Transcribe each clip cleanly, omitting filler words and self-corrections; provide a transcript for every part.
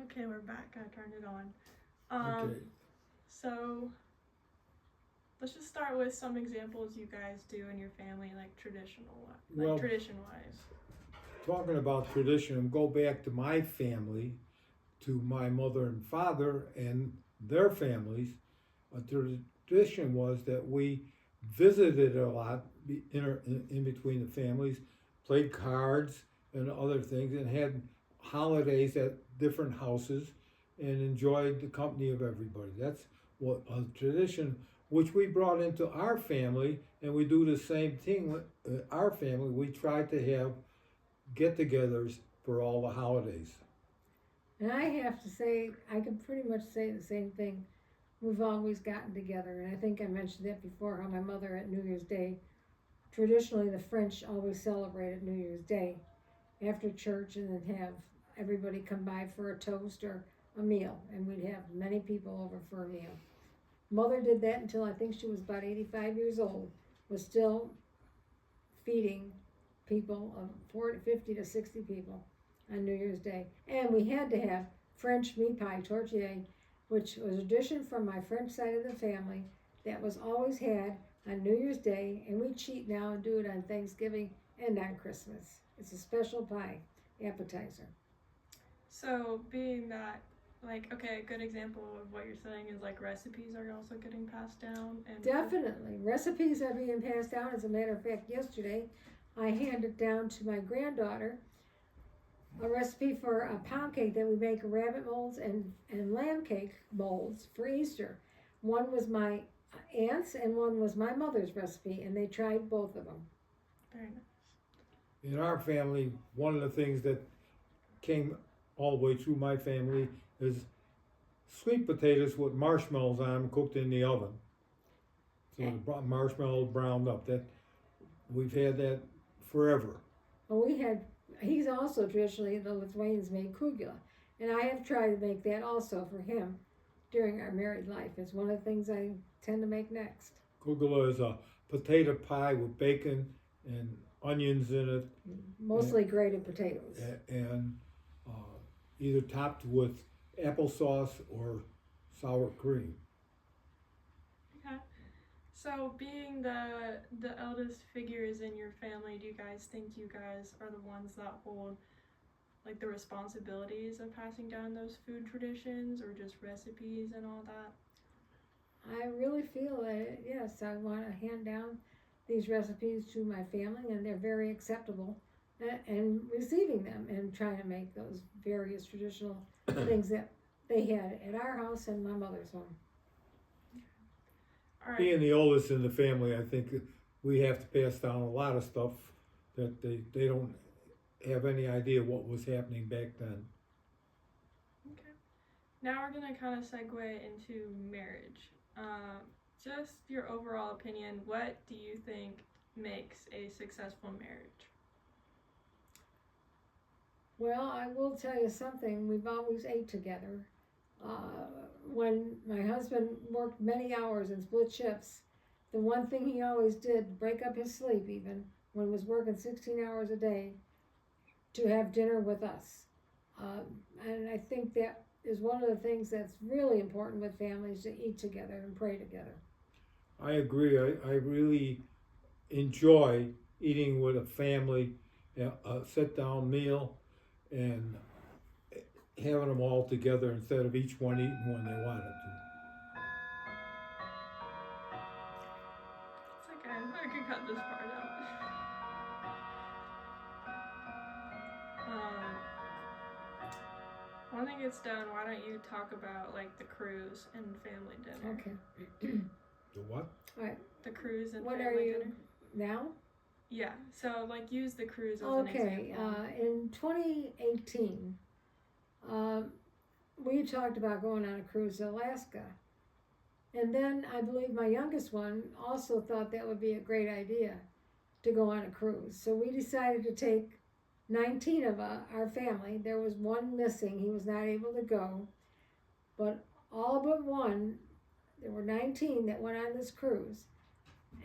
Okay, we're back. I turned it on. Okay. So let's just start with some examples you guys do in your family, like Well, tradition wise. talking about tradition, go back to my family, to my mother and father and their families. A tradition was that we visited a lot in between the families, played cards and other things, and had holidays at different houses and enjoyed the company of everybody. That's what a tradition which we brought into our family, and we do the same thing with our family. We try to have get-togethers for all the holidays. And I have to say, I can pretty much say the same thing. We've always gotten together, and I think I mentioned that before. How my mother at New Year's Day, traditionally the French always celebrated New Year's Day after church, and then have everybody come by for a toast or a meal, and we'd have many people over for a meal. Mother did that until I think she was about 85 years old, was still feeding people of 40, 50 to 60 people on New Year's Day. And we had to have French meat pie, tortilla, which was a tradition from my French side of the family that was always had on New Year's Day, and we cheat now and do it on Thanksgiving and on Christmas. It's a special pie appetizer. So being that, like, okay, a good example of what you're saying is like recipes are also getting passed down and Definitely. Recipes are being passed down. As a matter of fact, yesterday I handed down to my granddaughter a recipe for a pound cake that we make rabbit molds and lamb cake molds for Easter. One was my aunt's and one was my mother's recipe, and they tried both of them. very nice. In our family, one of the things that came all the way through my family is sweet potatoes with marshmallows on them cooked in the oven. So the marshmallows browned up. That we've had that forever. Well, he's also traditionally, the Lithuanians made kugla, and I have tried to make that also for him during our married life. It's one of the things I tend to make next. Kugela is a potato pie with bacon and onions in it, Mostly grated potatoes. and either topped with applesauce or sour cream. Okay. So being the eldest figures in your family, do you guys think you guys are the ones that hold like the responsibilities of passing down those food traditions or just recipes and all that? I really feel that, yes, I want to hand down these recipes to my family, and they're very acceptable. And receiving them and trying to make those various traditional things that they had at our house and my mother's home. All right. Being the oldest in the family, I think we have to pass down a lot of stuff that they don't have any idea what was happening back then. Okay. Now we're gonna kind of segue into marriage. Just your overall opinion. What do you think makes a successful marriage? Well, I will tell you something. We've always ate together. Uh, when my husband worked many hours and split shifts, the one thing he always did, break up his sleep even, when he was working 16 hours a day, to have dinner with us. And I think that is one of the things that's really important with families, to eat together and pray together. I agree. I really enjoy eating with a family, a sit down meal, and having them all together instead of each one eating when they wanted to. It's okay. I could cut this part out. When it gets done, why don't you talk about like the cruise and family dinner? Okay. The what? All right. The cruise and What family are you dinner. now? Yeah. So like use the cruise as an Okay. example. In 2018, we talked about going on a cruise to Alaska. And then I believe my youngest one also thought that would be a great idea to go on a cruise. So we decided to take 19 of our family. There was one missing, he was not able to go. But all but one, there were 19 that went on this cruise.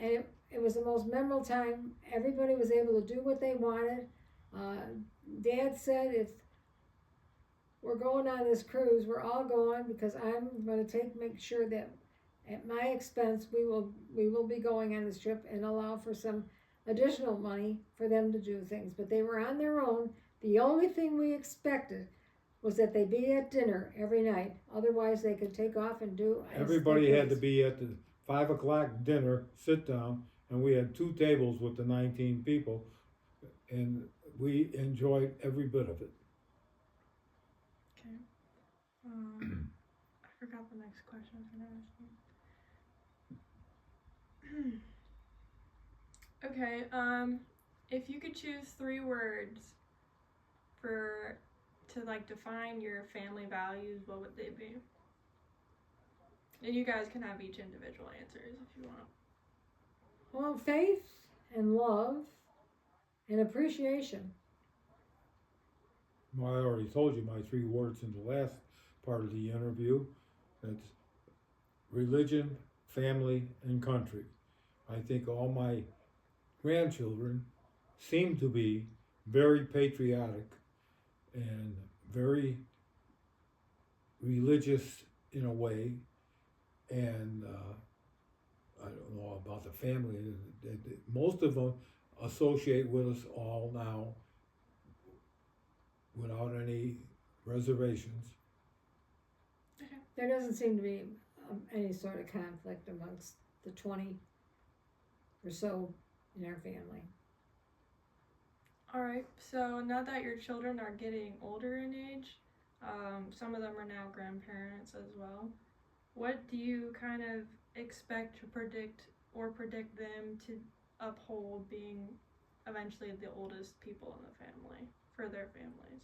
And it was the most memorable time. Everybody was able to do what they wanted. Dad said, if we're going on this cruise. We're all going because I'm going to make sure that at my expense we will be going on this trip and allow for some additional money for them to do things. But they were on their own. The only thing we expected was that they be at dinner every night. Otherwise, they could take off and do. Everybody had to be at the 5 o'clock dinner, sit down, and we had 2 tables with the 19 people, and we enjoyed every bit of it. Okay. I forgot the next question I was gonna ask you. Okay. If you could choose 3 words to like define your family values, what would they be? And you guys can have each individual answers if you want. Well, faith and love and appreciation. Well, I already told you my 3 words in the last part of the interview. It's religion, family, and country. I think all my grandchildren seem to be very patriotic and very religious in a way, and I don't know about the family. Most of them associate with us all now without any reservations. There doesn't seem to be any sort of conflict amongst the 20 or so in our family. Alright, so now that your children are getting older in age, some of them are now grandparents as well. What do you kind of expect to predict them to uphold being eventually the oldest people in the family for their families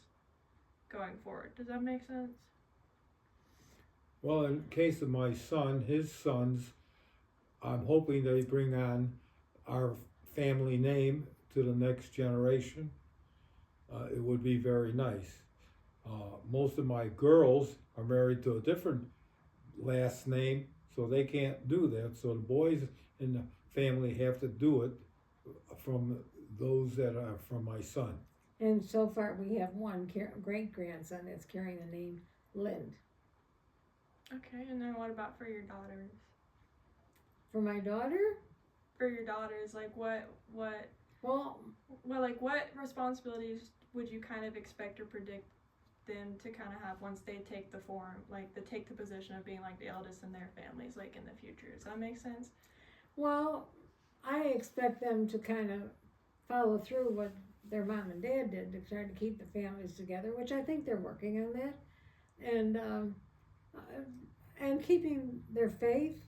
going forward? Does that make sense? Well, in case of my son, his sons, I'm hoping they bring on our family name to the next generation. It would be very nice. Most of my girls are married to a different last name, so they can't do that. So the boys in the family have to do it from those that are from my son. And so far, we have one great-grandson that's carrying the name Lind. Okay, and then what about for your daughters? For my daughter? For your daughters, like what Well, like what responsibilities would you kind of expect or predict them to kind of have once they take the form, like they take the position of being like the eldest in their families, like in the future? Does that make sense? well, I expect them to kind of follow through what their mom and dad did to try to keep the families together, which I think they're working on that, and keeping their faith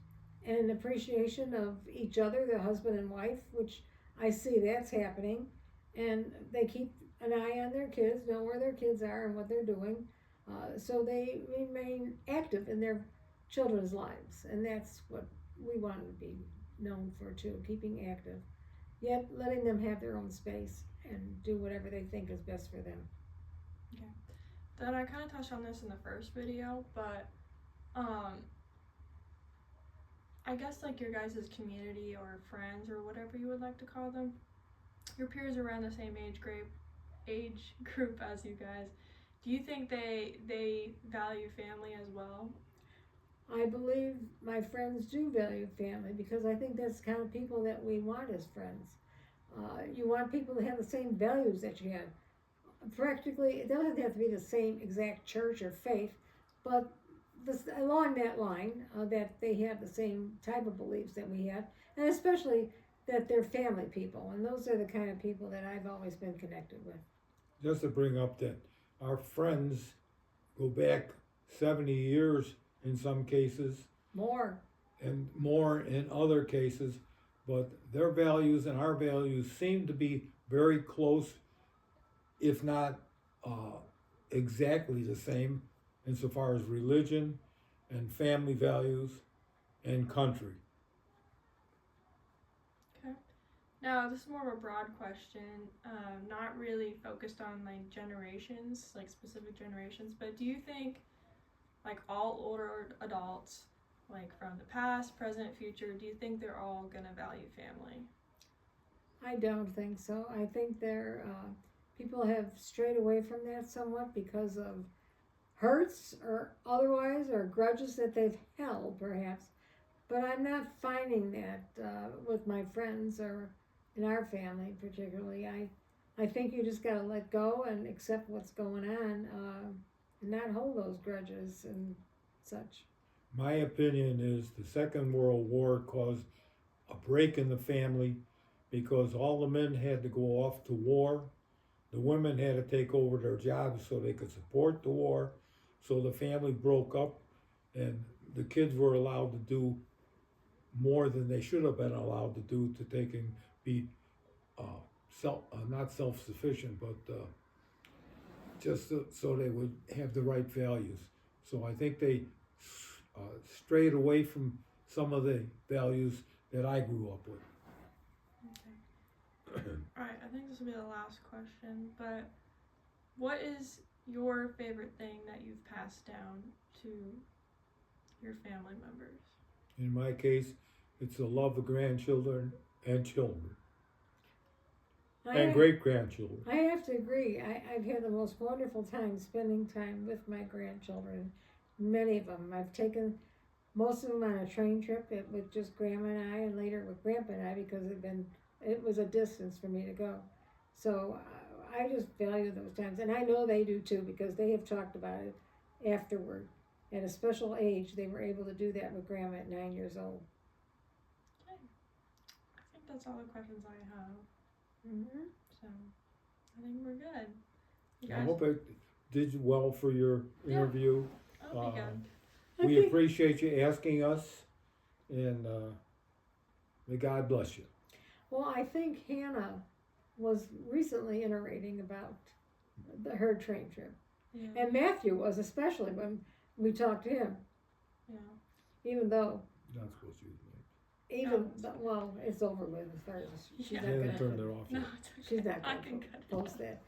and appreciation of each other, the husband and wife, which I see that's happening, and they keep an eye on their kids, know where their kids are and what they're doing, so they remain active in their children's lives, and that's what we want to be known for too, keeping active, yet letting them have their own space and do whatever they think is best for them. Then I kind of touched on this in the first video, but I guess like your guys' community or friends or whatever you would like to call them, your peers around the same age group as you guys, do you think they value family as well? I believe my friends do value family because I think that's the kind of people that we want as friends. You want people to have the same values that you have. Practically, it doesn't have to be the same exact church or faith, but along that line, that they have the same type of beliefs that we have, and especially that they're family people, and those are the kind of people that I've always been connected with. Just to bring up that our friends go back 70 years in some cases, More. and more in other cases, but their values and our values seem to be very close, if not exactly the same, insofar as religion and family values and country. Okay. Now this is more of a broad question, not really focused on like generations, like specific generations, but do you think like all older adults, like from the past, present, future, do you think they're all gonna value family? I don't think so. I think people have strayed away from that somewhat because of hurts or otherwise, or grudges that they've held, perhaps. But I'm not finding that with my friends or in our family, particularly. I think you just gotta let go and accept what's going on, and not hold those grudges and such. My opinion is the Second World War caused a break in the family because all the men had to go off to war. The women had to take over their jobs so they could support the war. So the family broke up, and the kids were allowed to do more than they should have been allowed to do to take and be not self-sufficient, but just so they would have the right values. So I think they strayed away from some of the values that I grew up with. Okay. Alright, I think this will be the last question, but what is your favorite thing that you've passed down to your family members? In my case, it's the love of grandchildren and children and great grandchildren. I have to agree. I've had the most wonderful time spending time with my grandchildren. Many of them. I've taken most of them on a train trip with just Grandma and I, and later with Grandpa and I, because it was a distance for me to go. So I just value those times, and I know they do too, because they have talked about it afterward. At a special age, they were able to do that with Grandma at 9 years old. Okay. I think that's all the questions I have. Mm-hmm. So I think we're good. You I guys, hope it did well for your Yeah. interview. that'll be good. We appreciate you asking us, and may God bless you. Well, I think Hannah was recently iterating about her train trip. Yeah. And Matthew was, especially when we talked to him, Yeah. even though, Not supposed to use me. well, it's over with as far as she's Yeah. not I haven't gonna, turned it off No, yet. it's okay. she's not I gonna can cut it post off. that.